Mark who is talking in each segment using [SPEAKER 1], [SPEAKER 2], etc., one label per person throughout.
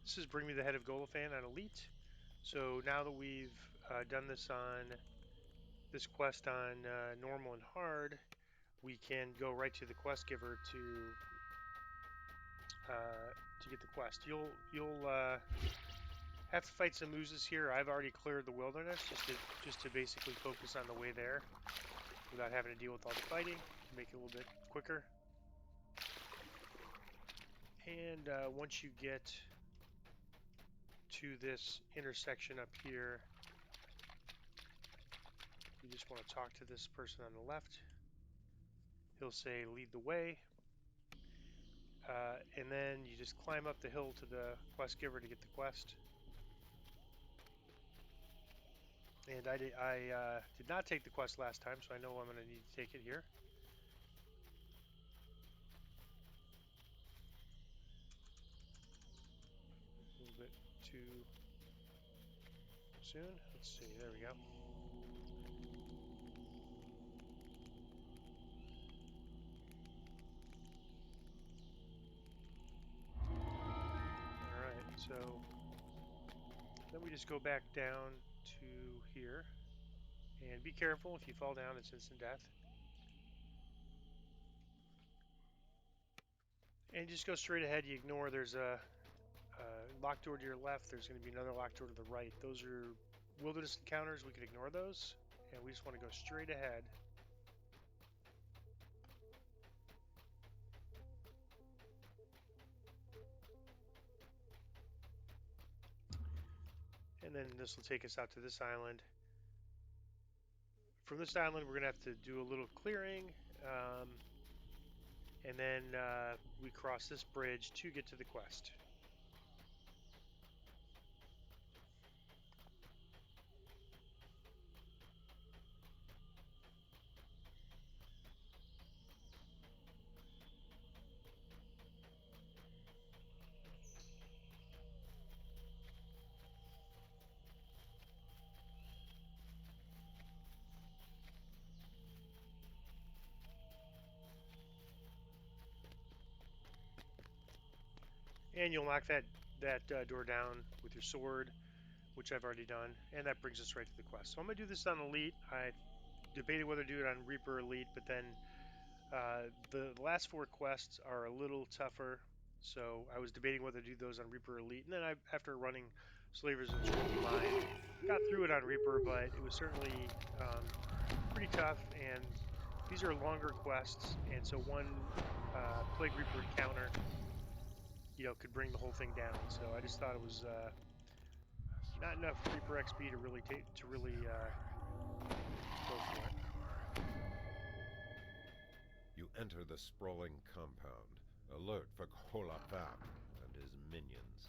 [SPEAKER 1] This is Bring Me the Head of Ghola-Fan on Elite. So now that we've done this on this quest on normal and hard, we can go right to the quest giver to get the quest. You'll have to fight some oozes here. I've already cleared the wilderness just to basically focus on the way there without having to deal with all the fighting to make it a little bit quicker. And once you get to this intersection up here, you just want to talk to this person on the left. He'll say lead the way, and then you just climb up the hill to the quest giver to get the quest. And I did not take the quest last time, so I know I'm going to need to take it here. A little bit too soon. Let's see, there we go. Alright, so then we just go back down to here. And be careful, if you fall down, it's instant death. And just go straight ahead. You ignore there's a locked door to your left. There's going to be another locked door to the right. Those are wilderness encounters. We could ignore those. And we just want to go straight ahead. And then this will take us out to this island. From this island, we're going to have to do a little clearing. And then we cross this bridge to get to the quest. And you'll knock that door down with your sword, which I've already done, and that brings us right to the quest. So I'm going to do this on Elite. I debated whether to do it on Reaper Elite, but then the last 4 quests are a little tougher, so I was debating whether to do those on Reaper Elite. And then after running Slavers and Scrolls Mine, got through it on Reaper, but it was certainly pretty tough, and these are longer quests, and so one Plague Reaper encounter could bring the whole thing down. So I just thought it was not enough Reaper XP to really go for it.
[SPEAKER 2] You enter the sprawling compound, alert for Ghola-Fan and his minions.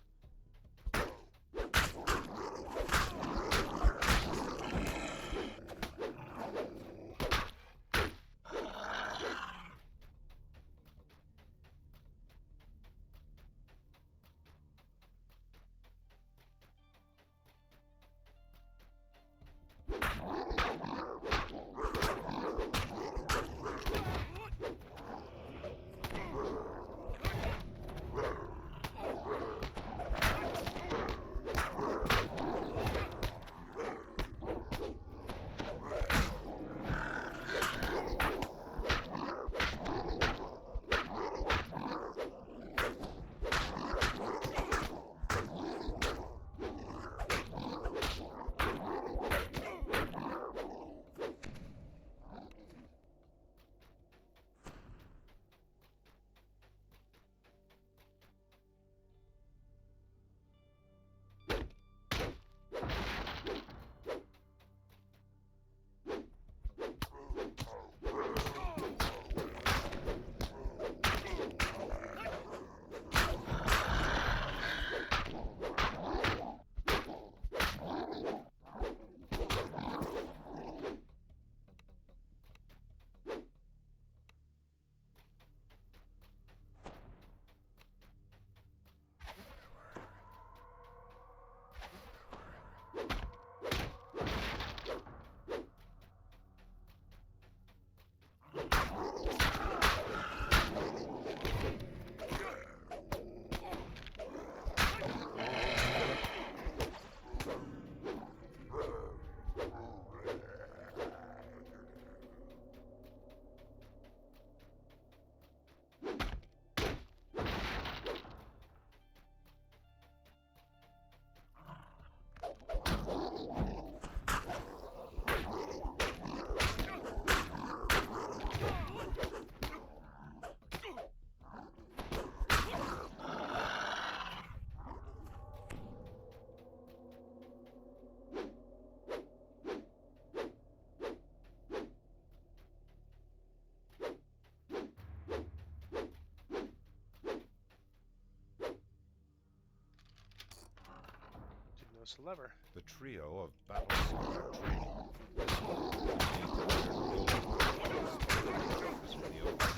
[SPEAKER 1] us a lever.
[SPEAKER 2] The trio of battle-scarred training. This one contains Ghola-Fan for the open.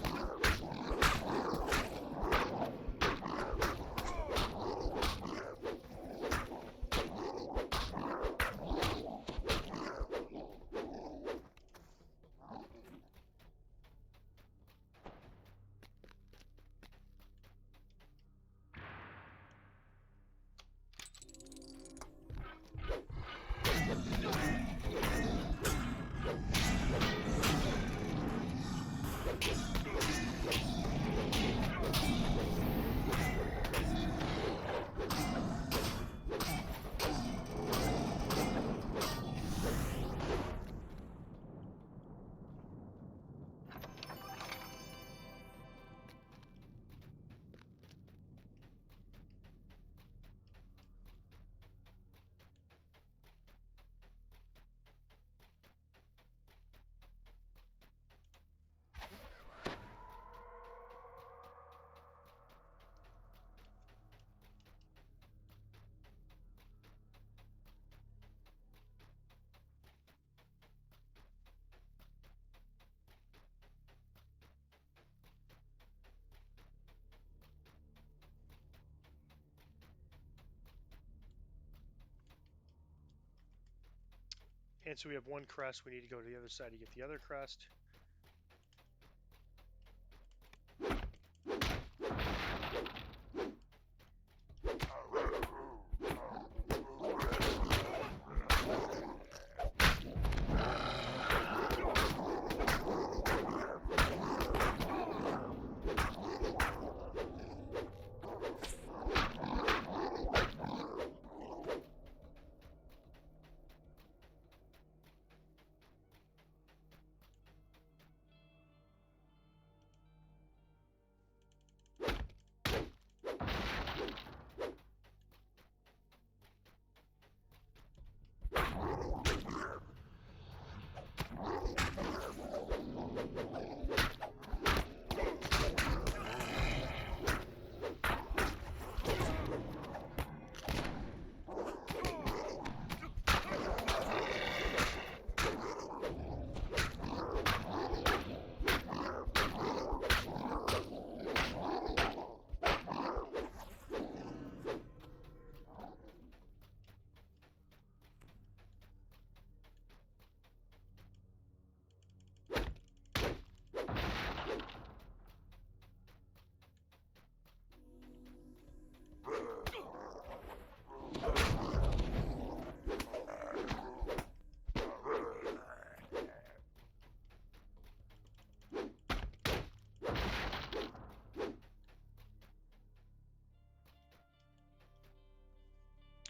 [SPEAKER 1] And so we have one crest. We need to go to the other side to get the other crest.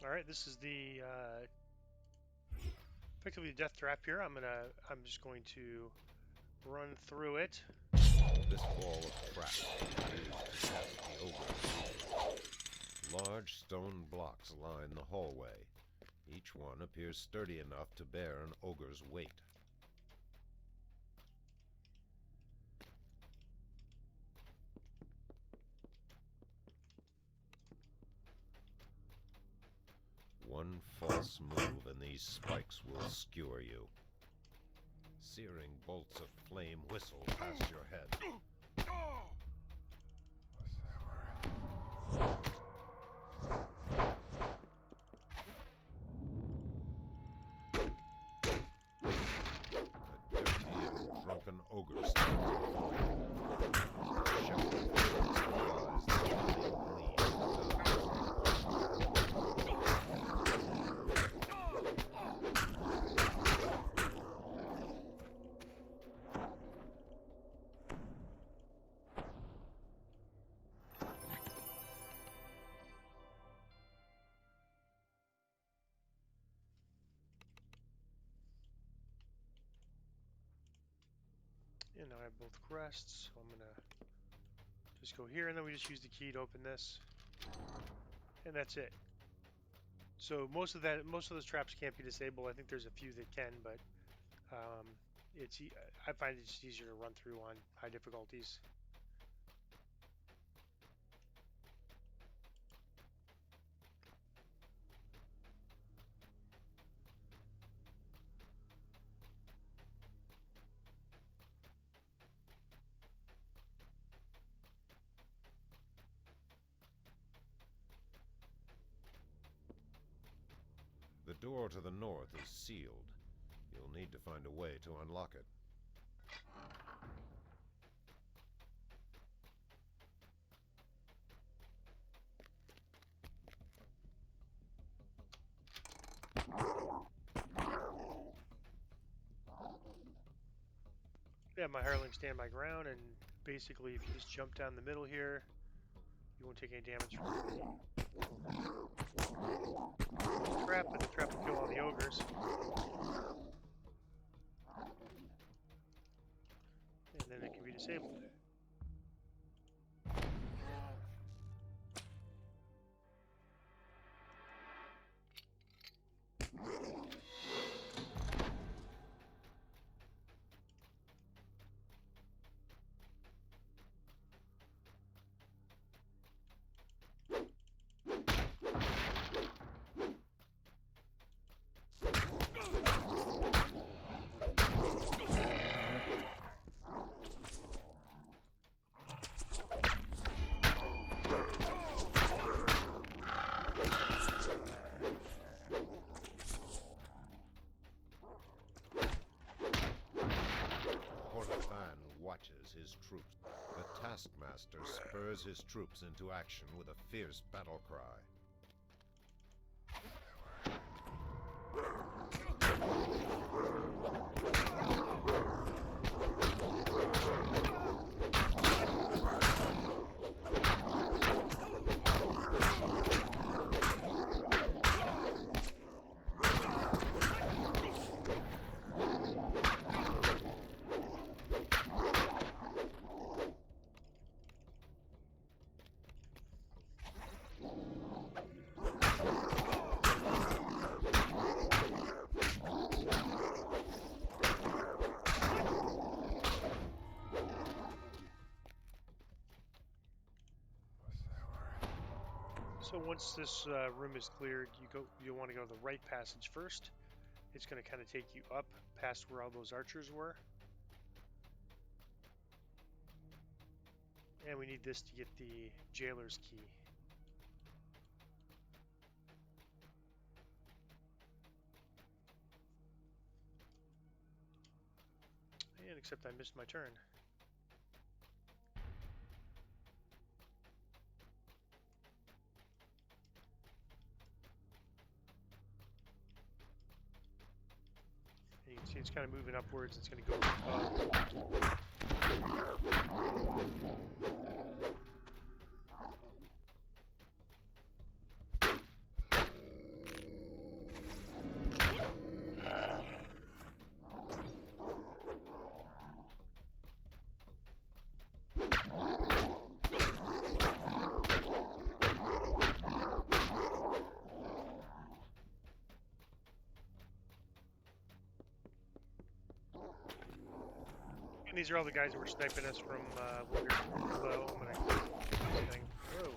[SPEAKER 1] All right, this is the effectively death trap here. I'm just going to run through it.
[SPEAKER 2] This ball of crap is used to test the ogre. Large stone blocks line the hallway. Each one appears sturdy enough to bear an ogre's weight. One false move and these spikes will skewer you. Searing bolts of flame whistle past your head. A dirty and drunken ogre stands before you. Shepard realize the flame bleed.
[SPEAKER 1] And now I have both crests, so I'm gonna just go here, and then we just use the key to open this, and that's it. So most of those traps can't be disabled. I think there's a few that can, but I find it just easier to run through on high difficulties.
[SPEAKER 2] door to the north is sealed. You'll need to find a way to unlock it.
[SPEAKER 1] Yeah, my hireling stand my ground, and basically if you just jump down the middle here, you won't take any damage from the trap, but the trap will kill all the ogres. And then it can be disabled.
[SPEAKER 2] Ghola-Fan watches his troops. The taskmaster spurs his troops into action with a fierce battle cry.
[SPEAKER 1] So once this room is cleared, you want to go to the right passage first. It's going to kind of take you up past where all those archers were. And we need this to get the jailer's key. And except I missed my turn. And you can see it's kind of moving upwards. It's going to go up. And these are all the guys that were sniping us from below. I'm gonna whoa.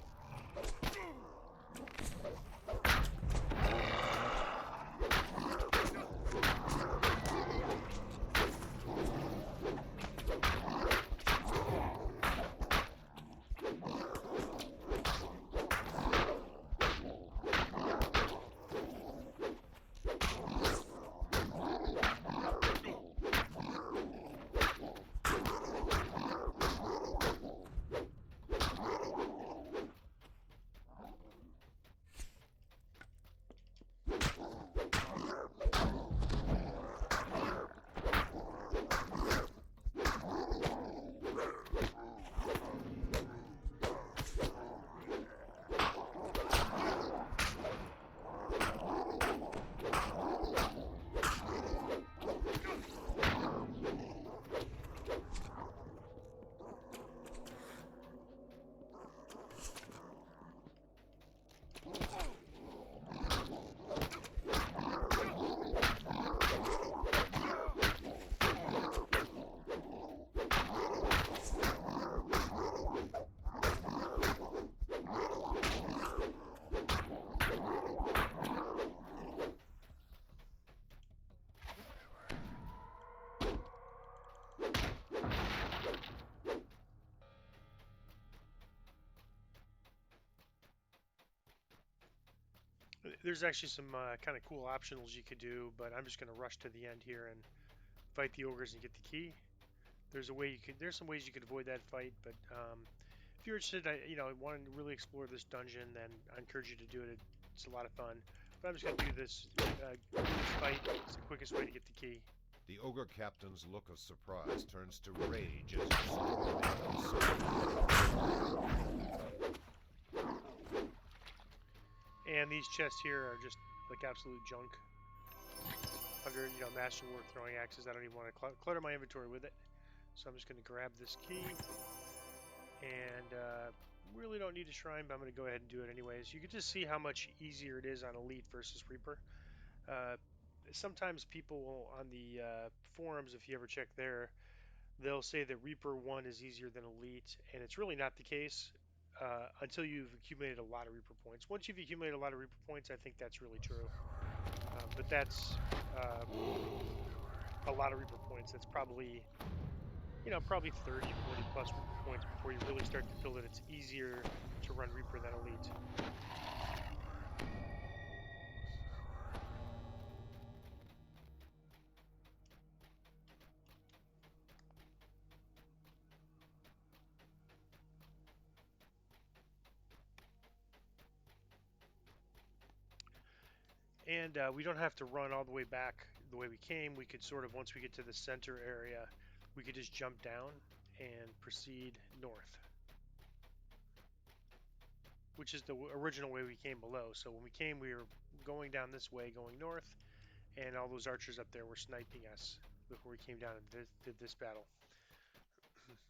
[SPEAKER 1] There's actually some kind of cool optionals you could do, but I'm just going to rush to the end here and fight the ogres and get the key. There's some ways you could avoid that fight, but if you're interested, wanting to really explore this dungeon, then I encourage you to do it. It's a lot of fun. But I'm just going to do this fight. It's the quickest way to get the key.
[SPEAKER 2] The ogre captain's look of surprise turns to rage as you storm into.
[SPEAKER 1] And these chests here are just like absolute junk. Under, masterwork throwing axes, I don't even want to clutter my inventory with it. So I'm just going to grab this key. And really don't need a shrine, but I'm going to go ahead and do it anyways. You can just see how much easier it is on Elite versus Reaper. Sometimes people on the forums, if you ever check there, they'll say that Reaper 1 is easier than Elite, and it's really not the case until you've accumulated a lot of Reaper points. Once you've accumulated a lot of Reaper points, I think that's really true. But that's a lot of Reaper points. That's probably, probably 30, 40 plus Reaper points before you really start to feel that it's easier to run Reaper than Elite. And we don't have to run all the way back the way we came. We could sort of, once we get to the center area, we could just jump down and proceed north, which is the original way we came below. So when we came, we were going down this way, going north, and all those archers up there were sniping us before we came down and did this battle.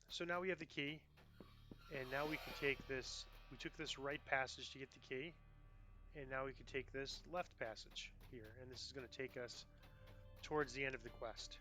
[SPEAKER 1] So now we have the key, and now we can take this. We took this right passage to get the key. And now we can take this left passage here, and this is going to take us towards the end of the quest.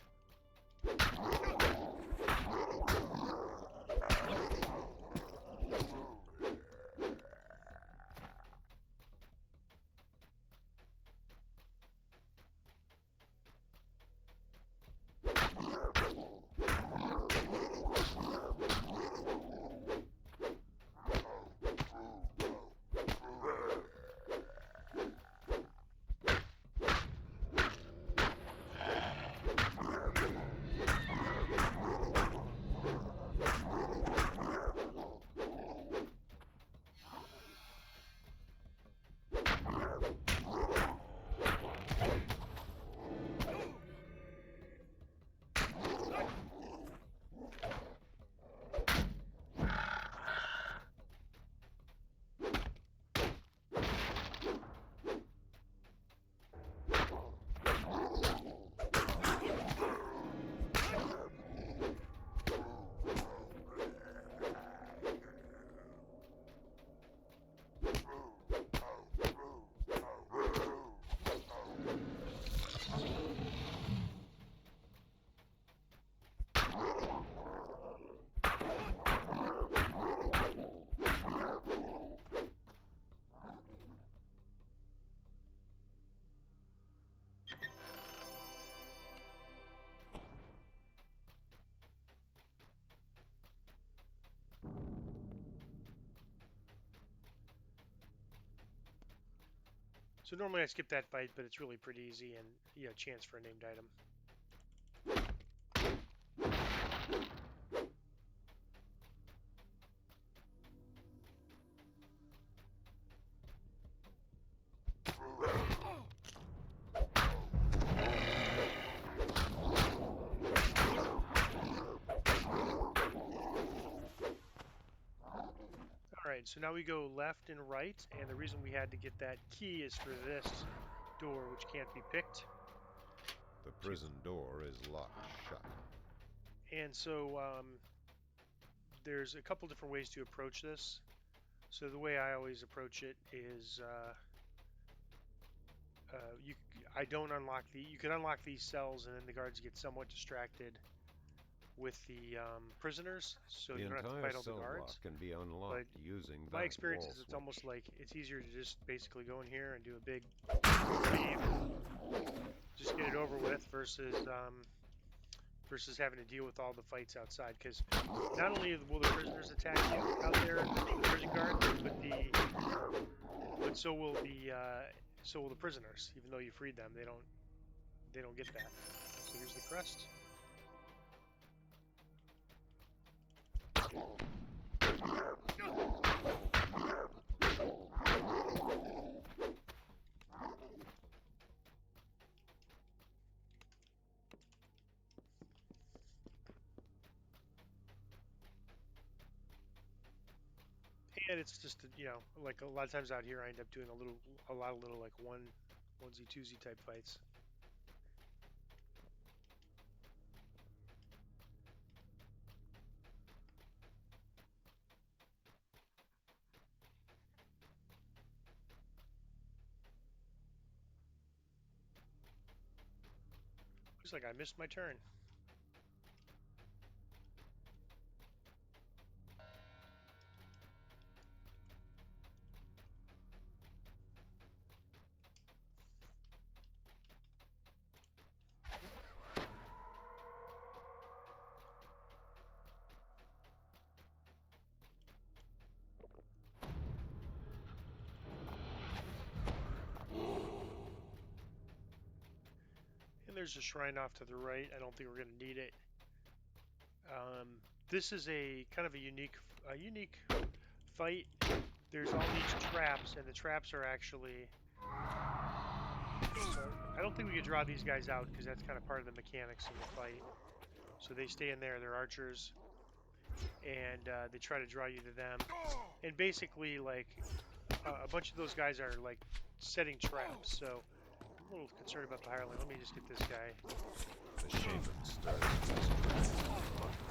[SPEAKER 1] So normally I skip that fight, but it's really pretty easy and chance for a named item. Alright, so now we go left and right, and the reason we had to get that key is for this door, which can't be picked.
[SPEAKER 2] The prison door is locked shut.
[SPEAKER 1] And so there's a couple different ways to approach this. So the way I always approach it is I don't unlock you can unlock these cells, and then the guards get somewhat distracted with the prisoners, so you don't have to fight all the guards.
[SPEAKER 2] Can be unlocked using
[SPEAKER 1] my experience is it's almost like it's easier to just basically go in here and do a big save, just get it over with, versus having to deal with all the fights outside. Because not only will the prisoners attack you out there, the prison guards, but so so will the prisoners. Even though you freed them, they don't get that. So here's the crest. And it's just like a lot of times out here, I end up doing a lot of little like onesie twosie type fights. Looks like I missed my turn. And there's a shrine off to the right. I don't think we're going to need it. This is a kind of a unique fight. There's all these traps, and the traps are actually. So I don't think we could draw these guys out because that's kind of part of the mechanics of the fight. So they stay in there. They're archers, and they try to draw you to them. And basically, like a bunch of those guys are like setting traps. So I'm a little concerned about the hireling. Let me just get this guy.
[SPEAKER 2] The shaman stirs.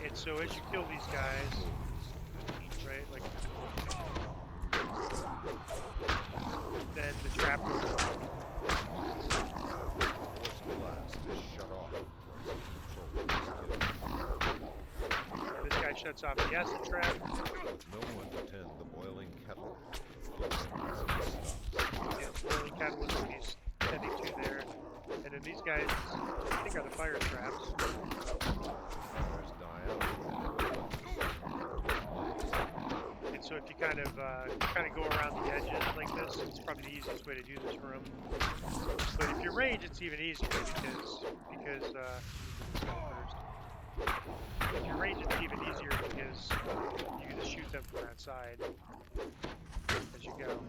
[SPEAKER 1] And so as you kill these guys, right, like, then the trap goes off.
[SPEAKER 2] Force blast is shut off.
[SPEAKER 1] And this guy shuts off the acid trap.
[SPEAKER 2] No one to tend the boiling kettle.
[SPEAKER 1] Yeah, boiling kettle is what he's tending to there. And then these guys, I think, are the fire traps.
[SPEAKER 2] Fires die out.
[SPEAKER 1] And so if you kind of go around the edges like this, it's probably the easiest way to do this room. But if you range, it's even easier because if you range, it's even easier because you can just shoot them from that side as you go.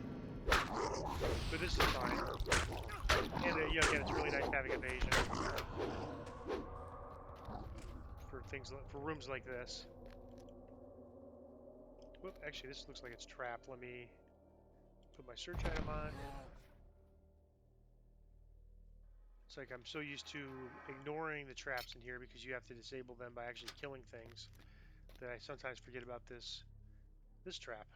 [SPEAKER 1] But this is fine. And again, it's really nice having evasion for rooms like this. Whoop, actually, this looks like it's trapped. Let me put my search item on. It's like I'm so used to ignoring the traps in here because you have to disable them by actually killing things that I sometimes forget about this trap.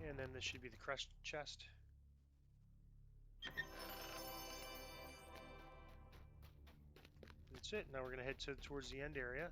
[SPEAKER 1] And then this should be the crest chest. That's it. Now we're going to head towards the end area.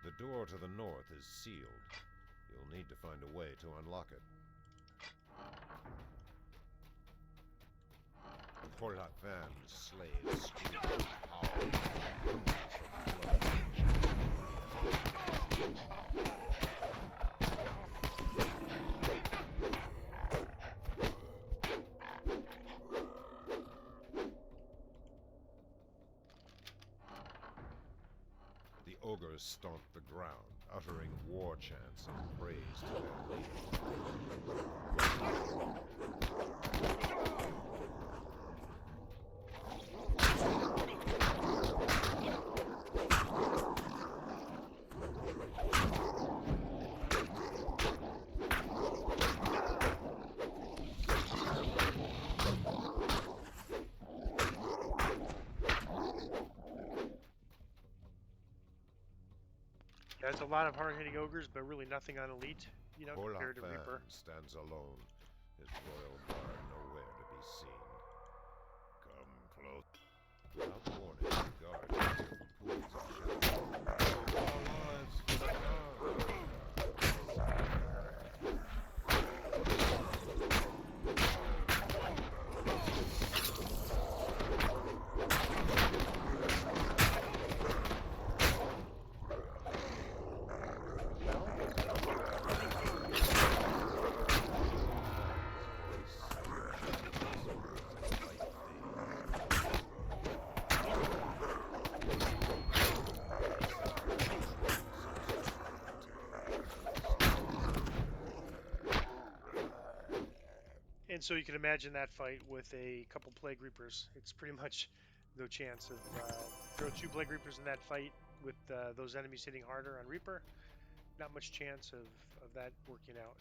[SPEAKER 2] The door to the north is sealed. You'll need to find a way to unlock it. Ghola-Fan slaves scream power. The ogres stomp the ground, uttering war chants and praise to their leader.
[SPEAKER 1] Yeah, it's a lot of hard-hitting ogres, but really nothing on elite, compared to Reaper.
[SPEAKER 2] Ghola-Fan stands alone, his royal guard nowhere to be seen. Come close. Without warning, the guard hear from pools of shadow. Our lives for the
[SPEAKER 1] And so you can imagine that fight with a couple Plague Reapers. It's pretty much no chance of throw 2 Plague Reapers in that fight with those enemies hitting harder on Reaper. Not much chance of that working out.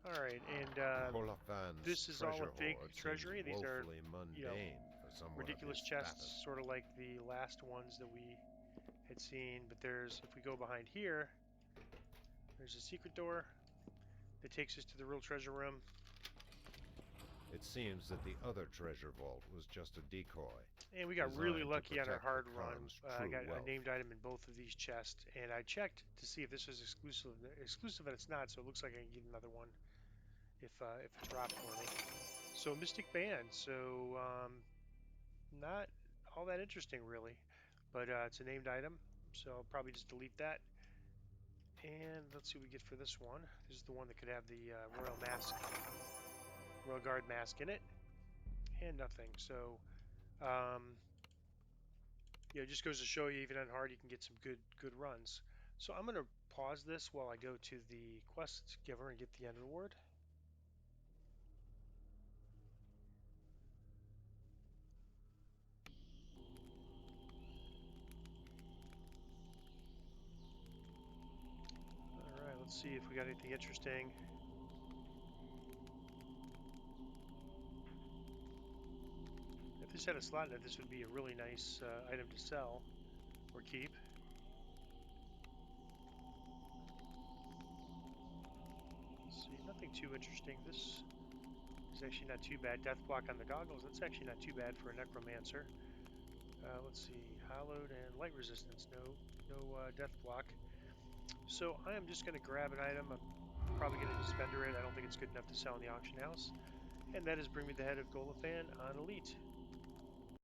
[SPEAKER 1] All right, and
[SPEAKER 2] Ghola-Fan's
[SPEAKER 1] this is all a
[SPEAKER 2] treasure
[SPEAKER 1] fake
[SPEAKER 2] hoard seems
[SPEAKER 1] treasury. These are,
[SPEAKER 2] woefully
[SPEAKER 1] you know,
[SPEAKER 2] mundane for someone of his
[SPEAKER 1] ridiculous chests,
[SPEAKER 2] status.
[SPEAKER 1] sort of like the last ones that we had seen. But there's, if we go behind here, there's a secret door that takes us to the real treasure room.
[SPEAKER 2] It seems that the other treasure vault was just a decoy.
[SPEAKER 1] And we got really
[SPEAKER 2] designed to
[SPEAKER 1] lucky on our
[SPEAKER 2] protect the
[SPEAKER 1] hard run.
[SPEAKER 2] Khan's
[SPEAKER 1] I
[SPEAKER 2] true
[SPEAKER 1] got a
[SPEAKER 2] wealth.
[SPEAKER 1] named item in both of these chests, and I checked to see if this was exclusive. Exclusive, and it's not. So it looks like I can get another one if it dropped for me. So Mystic Band. So not all that interesting really, but it's a named item. So I'll probably just delete that. And let's see what we get for this one. This is the one that could have the Royal Mask, Royal Guard mask in it, and nothing. So yeah, it just goes to show you, even on hard, you can get some good runs. So I'm gonna pause this while I go to the quest giver and get the end reward. All right, let's see if we got anything interesting. If this had a slot in it, this would be a really nice item to sell or keep. Let's see, nothing too interesting. This is actually not too bad. Death block on the goggles. That's actually not too bad for a necromancer. Let's see, hallowed and light resistance. No death block. So I am just going to grab an item. I'm probably going to disbender it. I don't think it's good enough to sell in the auction house. And that is bring me the head of Ghola-Fan on Elite.